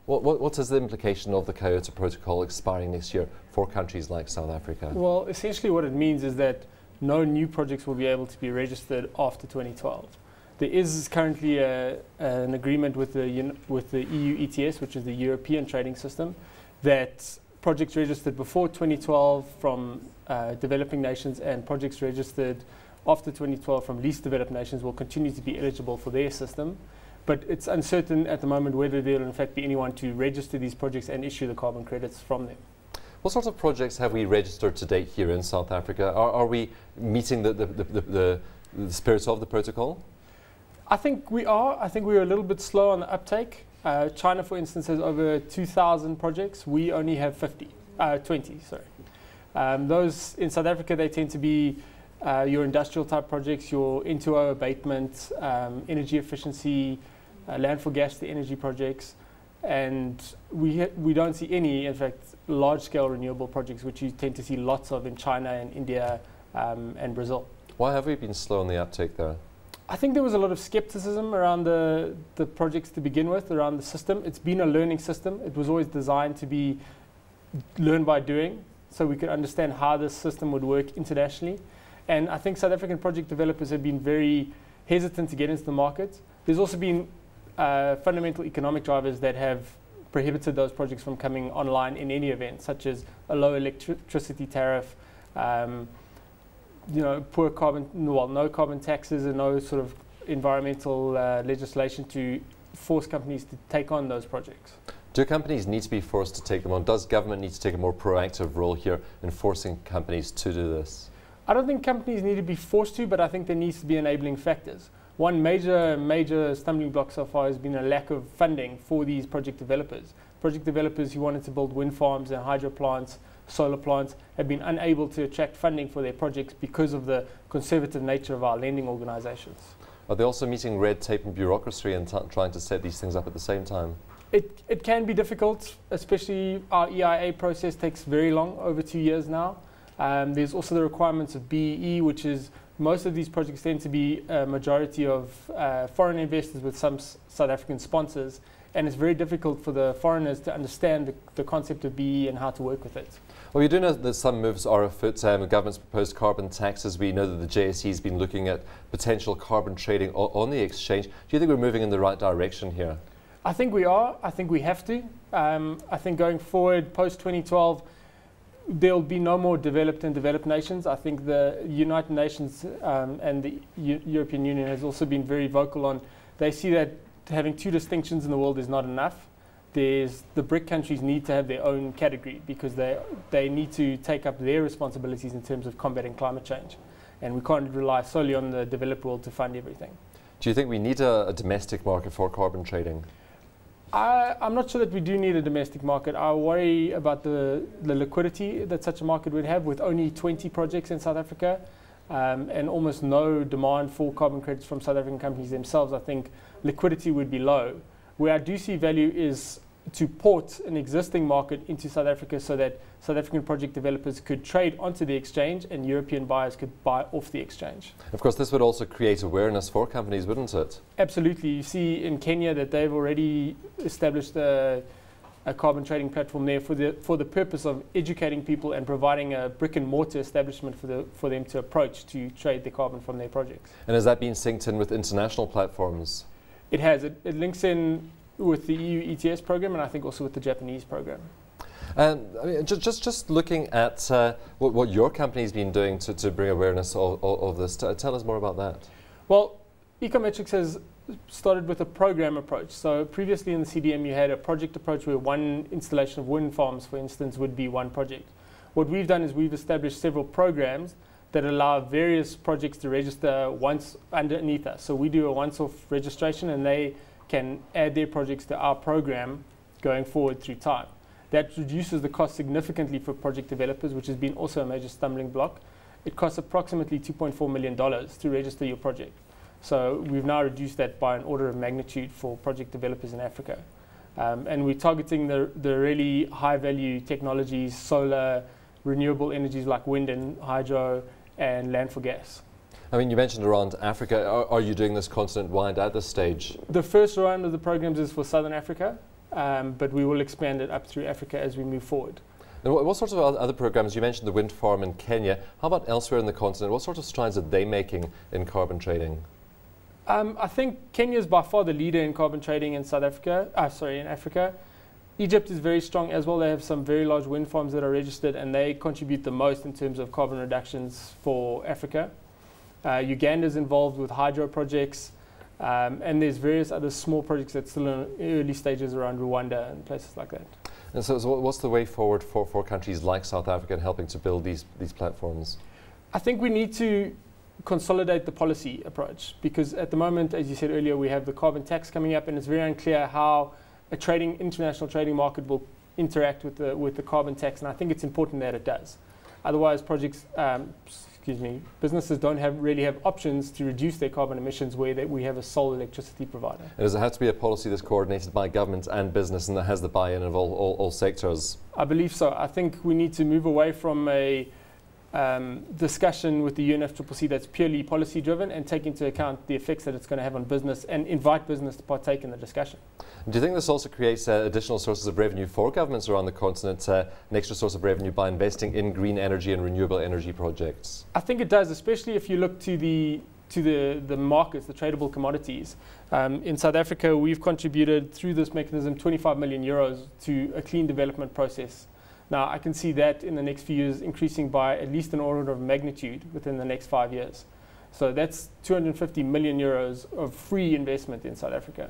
What is the implication of the Kyoto Protocol expiring next year for countries like South Africa? Well, essentially what it means is that no new projects will be able to be registered after 2012. There is currently an agreement with the EU ETS, which is the European trading system, that projects registered before 2012 from developing nations and projects registered after 2012 from least developed nations will continue to be eligible for their system. But it's uncertain at the moment whether there will in fact be anyone to register these projects and issue the carbon credits from them. What sorts of projects have we registered to date here in South Africa? Are we meeting the spirits of the protocol? I think we are. I think we're a little bit slow on the uptake. China, for instance, has over 2,000 projects. We only have 20, sorry. Those in South Africa, they tend to be your industrial type projects, your N2O abatement, energy efficiency, landfill gas to energy projects. And we don't see any, in fact, large-scale renewable projects, which you tend to see lots of in China and India and Brazil. Why have we been slow on the uptake there? I think there was a lot of skepticism around the projects to begin with, around the system. It's been a learning system. It was always designed to be learn by doing, so we could understand how this system would work internationally. And I think South African project developers have been very hesitant to get into the market. There's also been fundamental economic drivers that have prohibited those projects from coming online in any event, such as a low electricity tariff, poor carbon, no carbon taxes and no sort of environmental legislation to force companies to take on those projects. Do companies need to be forced to take them on? Does government need to take a more proactive role here in forcing companies to do this? I don't think companies need to be forced to, but I think there needs to be enabling factors. One major stumbling block so far has been a lack of funding for these project developers. Project developers who wanted to build wind farms and hydro plants, solar plants, have been unable to attract funding for their projects because of the conservative nature of our lending organizations. Are they also meeting red tape and bureaucracy and trying to set these things up at the same time? It can be difficult, especially our EIA process takes very long, over 2 years now. There's also the requirements of BEE, which is most of these projects tend to be a majority of foreign investors with some South African sponsors, and it's very difficult for the foreigners to understand the concept of BEE and how to work with it. Well, you do know that some moves are afoot. The government's proposed carbon taxes. We know that the JSE has been looking at potential carbon trading on the exchange. Do you think we're moving in the right direction here? I think we are. I think we have to. I think going forward, post-2012, there'll be no more developed and developed nations. I think the United Nations and the European Union has also been very vocal on, they see that having two distinctions in the world is not enough. The BRIC countries need to have their own category because they need to take up their responsibilities in terms of combating climate change. And we can't rely solely on the developed world to fund everything. Do you think we need a domestic market for carbon trading? I'm not sure that we do need a domestic market. I worry about the liquidity that such a market would have with only 20 projects in South Africa and almost no demand for carbon credits from South African companies themselves. I think liquidity would be low. Where I do see value is to port an existing market into South Africa so that South African project developers could trade onto the exchange and European buyers could buy off the exchange. Of course, this would also create awareness for companies, wouldn't it? Absolutely. You see in Kenya that they've already established a carbon trading platform there for the purpose of educating people and providing a brick and mortar establishment for them to approach to trade the carbon from their projects. And has that been synced in with international platforms? It has. It links in with the EU ETS program and I think also with the Japanese program. I mean, just looking at what your company's been doing to bring awareness of this, tell us more about that. Well, Ecometrix has started with a program approach. So previously in the CDM you had a project approach where one installation of wind farms, for instance, would be one project. What we've done is we've established several programs that allow various projects to register once underneath us. So we do a once-off registration and they can add their projects to our program going forward through time. That reduces the cost significantly for project developers, which has been also a major stumbling block. It costs approximately $2.4 million to register your project. So we've now reduced that by an order of magnitude for project developers in Africa. And we're targeting the really high-value technologies, solar, renewable energies like wind and hydro, and landfill gas. I mean, you mentioned around Africa. Are you doing this continent-wide at this stage? The first round of the programs is for Southern Africa. but we will expand it up through Africa as we move forward. And what sorts of other programs? You mentioned the wind farm in Kenya. How about elsewhere in the continent? What sort of strides are they making in carbon trading? I think Kenya is by far the leader in carbon trading in in Africa. Egypt is very strong as well. They have some very large wind farms that are registered, and they contribute the most in terms of carbon reductions for Africa. Uganda is involved with hydro projects, and there's various other small projects that's still in early stages around Rwanda and places like that. And so what's the way forward for countries like South Africa in helping to build these platforms? I think we need to consolidate the policy approach, because at the moment, as you said earlier, we have the carbon tax coming up, and it's very unclear how a international trading market will interact with the carbon tax, and I think it's important that it does. Otherwise, businesses don't really have options to reduce their carbon emissions where we have a sole electricity provider. And does it have to be a policy that's coordinated by government and business and that has the buy-in of all sectors? I believe so. I think we need to move away from a discussion with the UNFCCC that's purely policy driven and take into account the effects that it's going to have on business and invite business to partake in the discussion. Do you think this also creates additional sources of revenue for governments around the continent, an extra source of revenue by investing in green energy and renewable energy projects? I think it does, especially if you look to the markets, the tradable commodities. In South Africa, we've contributed through this mechanism 25 million euros to a clean development process. Now, I can see that in the next few years increasing by at least an order of magnitude within the next 5 years. So that's 250 million euros of free investment in South Africa.